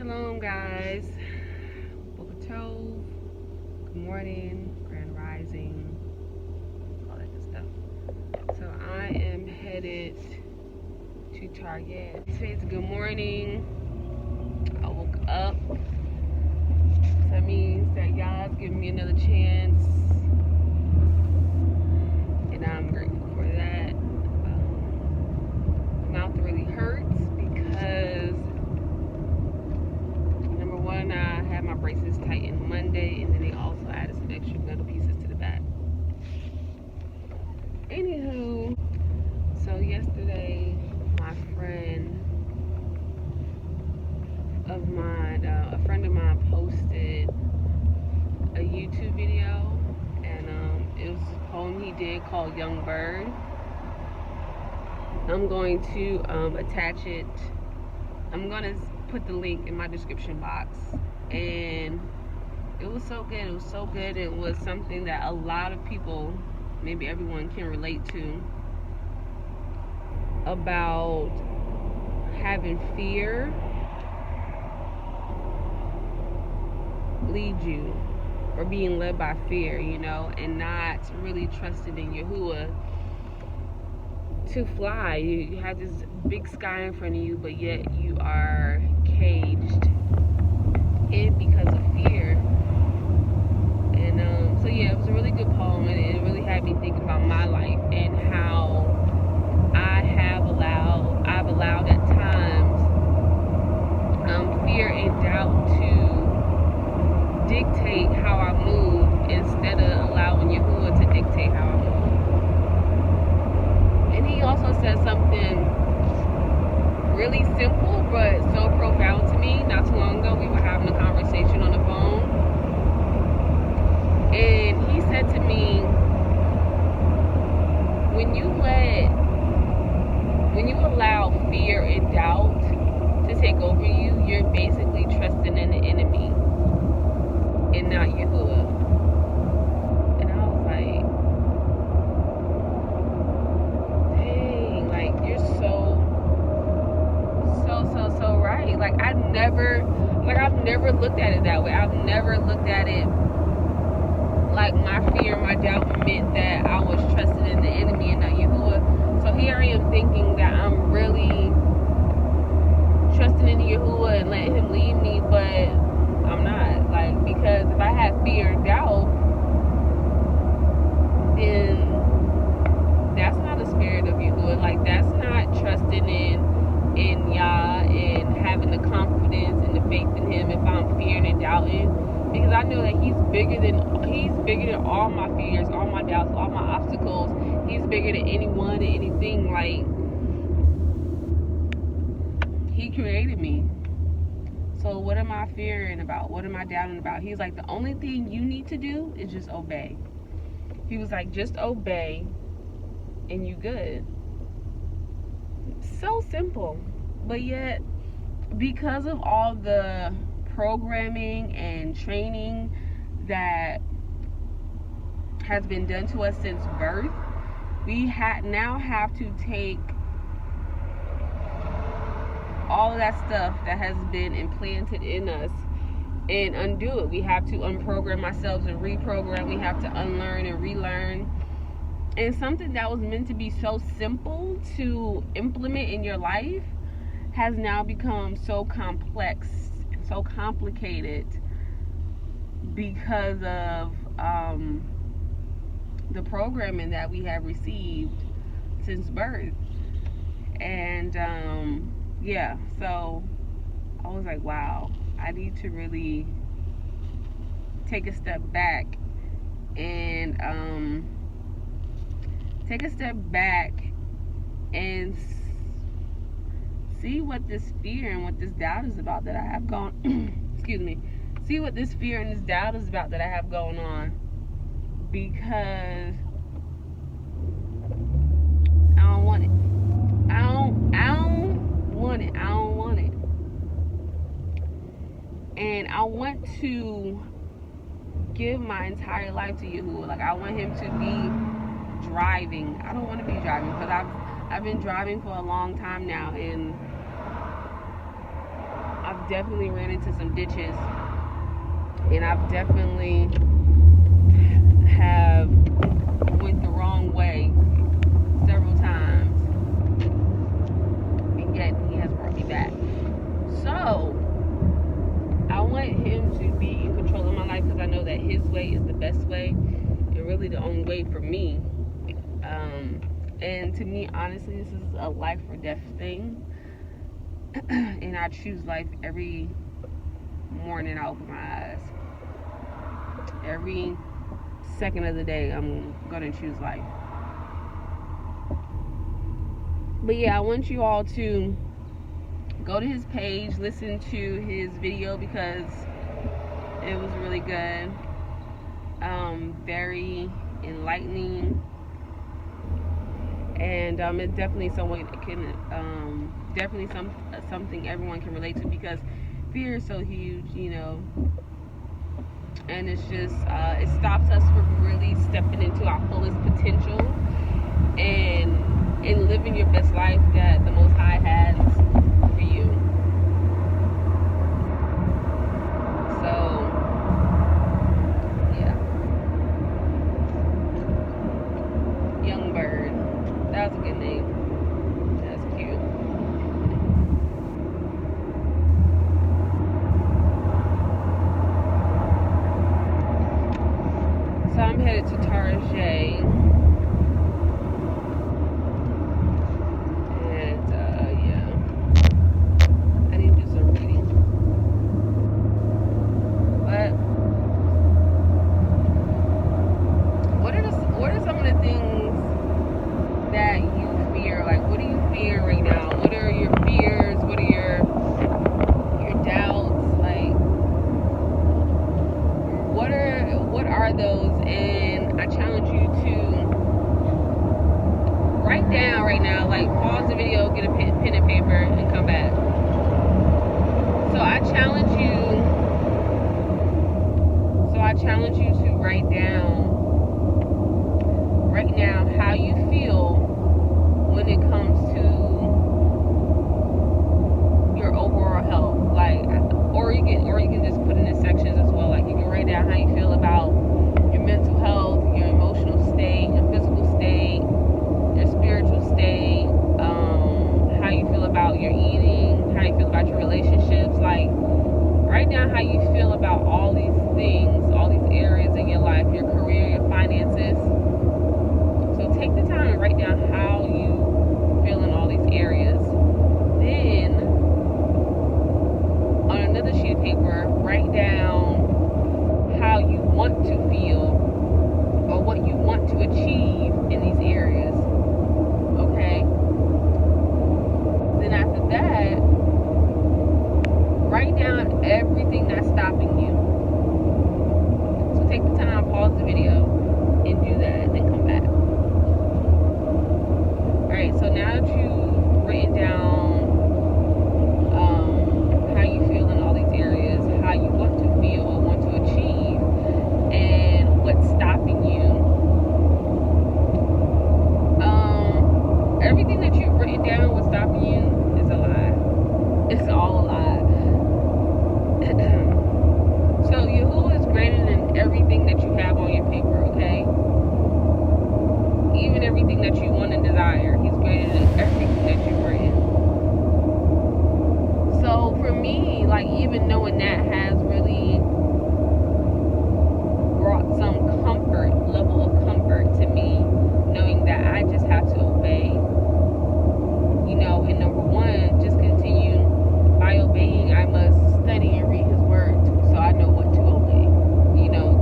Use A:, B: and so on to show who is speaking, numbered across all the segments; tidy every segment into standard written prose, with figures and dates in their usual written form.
A: Shalom, guys. Book Tove. Good morning, Grand Rising, all that good stuff. So I am headed to Target. Today's good morning. I woke up. So that means that God's giving me another chance, and I'm grateful for that. My mouth really hurts because number one, I had my braces tightened Monday, and then they also added some extra metal pieces to the back. Anywho, so yesterday, my friend of mine, a friend of mine posted a YouTube video, and it was a poem he did called Young Bird. I'm going to attach it. I'm going to put the link in my description box. And it was so good. It was so good. It was something that a lot of people, maybe everyone, can relate to, about having fear lead you, or being led by fear, and not really trusting in Yahuwah to fly. You have this big sky in front of you, but yet you are caged in because of fear. And so yeah, it was a really good poem, and it really had me thinking about my life and how I've allowed at times fear and doubt to dictate how I move instead of allowing Yahuwah to dictate how I move. And he also said something really simple but so profound to me. Not too long ago, we were having a conversation on the phone, and he said to me, when you allow fear and doubt to take over you, you're basically trusting in the enemy and not Yahuwah. And I was like, dang, like, you're so right. Like, I've never looked at it that way. I've never looked at it like my fear, my doubt meant that I was trusting in the enemy and not Yahuwah. So here I am thinking that I'm really trusting in Yahuwah and letting him lead me, but I'm not. Like, because if I have fear and doubt, then that's not a spirit of Yahuwah. Like, that's not trusting in Yah and having the confidence and the faith in him if I'm fearing and doubting. Because I know that he's bigger than all my fears, all my doubts, all my obstacles. He's bigger than anyone and anything. Like, he created me. So what am I fearing about? What am I doubting about? He's like, the only thing you need to do is just obey. He was like, just obey and you good. So simple. But yet, because of all the programming and training that has been done to us since birth, we now have to take all of that stuff that has been implanted in us and undo it. We have to unprogram ourselves and reprogram. We have to unlearn and relearn. And something that was meant to be so simple to implement in your life has now become so complex, so complicated because of the programming that we have received since birth. And yeah, so I was like, wow, I need to really take a step back and see what this fear and what this doubt is about that I have going excuse me, see what this fear and this doubt is about that I have going on, because I don't want it. I don't want it. And I want to give my entire life to Yahuwah. Like, I want him to be driving. I don't want to be driving, because I've been driving for a long time now, and I've definitely ran into some ditches, and I've definitely have went the wrong way several times, and yet he has brought me back. So I want him to be in control of my life, because I know that his way is the best way and really the only way for me. And to me, honestly, this is a life or death thing. And I choose life every morning I open my eyes. Every second of the day, I'm going to choose life. But yeah, I want you all to go to his page, listen to his video, because it was really good. Very enlightening. And it's definitely someone that can, definitely something everyone can relate to, because fear is so huge, you know. And it's just, it stops us from really stepping into our fullest potential and living your best life that the Most High has for you. So, yeah. Young Bird. That was a good name. That's cute. So I'm headed to Tarjay. And, yeah. I need to do some reading. But what are some of the things that you fear? Like, what do you fear right now? What are your fears? What are your doubts? Like, what are those? And I challenge you to write down right now. Like, pause the video, get a pen and paper, and come back. So I challenge you to write down right now how you feel when it comes to your overall health. Like, or you can just put in the sections as well. Like, you can write down how you feel about your mental health, your emotional state, your physical state, your spiritual state, how you feel about your eating, how you feel about your relationships. Like, write down how you feel about all these things, all these areas in your life, your career, your finances. So take the time and write down how you feel in all these areas. Then, on another sheet of paper, write down how you want to feel or what you want to achieve in these areas. Okay? Then after that, write down everything that's stopping you. So take the time, pause the video, and do that, and then come back. Alright, so now that you've written down how you feel in all these areas, how you want to feel or want to achieve, and what's stopping you, everything that you've written down, what's stopping you, is a lie. It's all a lie. So Yahuwah is greater than everything that you have on your paper, okay? Even everything that you want and desire, he's greater than everything that you've written. So for me, like, even knowing that has really brought some level of comfort to me, knowing that I just have to obey. You know, and number one, just continue by obeying. I must study and read his word, so I know what to obey, you know,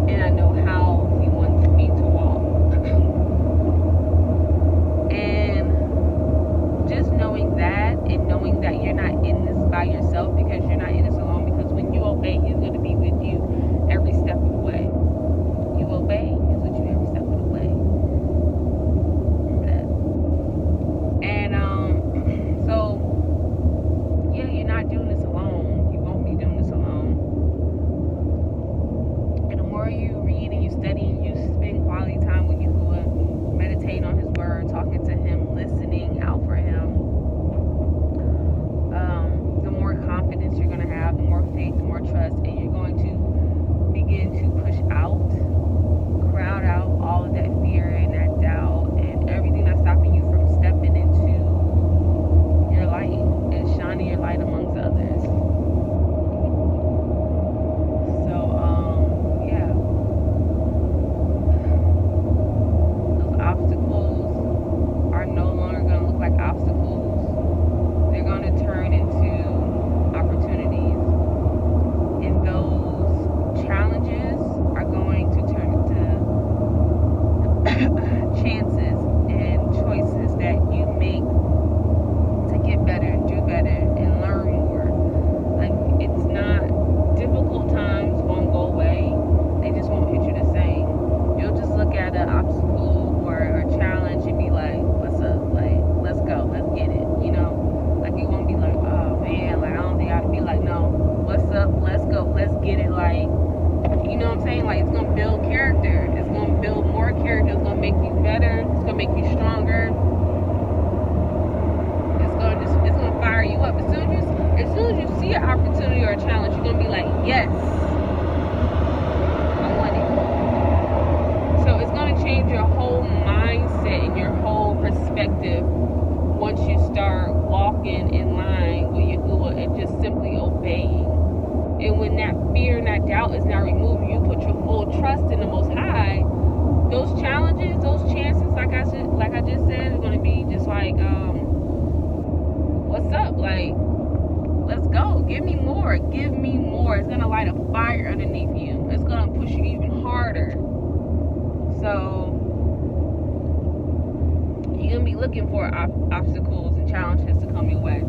A: and I know how he wants me to walk. And just knowing that, and knowing that you're not in this by yourself, because you're not in this alone, because when you obey saying, like, it's gonna build character. It's gonna build more character. It's gonna make you better. It's gonna make you stronger. It's gonna fire you up. As soon as you see an opportunity or a challenge, you're gonna be like, yes, I want it. So it's gonna change your whole mindset and your whole perspective once you start walking in line with Yahuwah and just simply obeying. And when that fear and that doubt is now removed, you put your full trust in the Most High. Those challenges, those chances, like I just said, is gonna be just like, what's up? Like, let's go. Give me more. Give me more. It's gonna light a fire underneath you. It's gonna push you even harder. So you're gonna be looking for obstacles and challenges to come your way.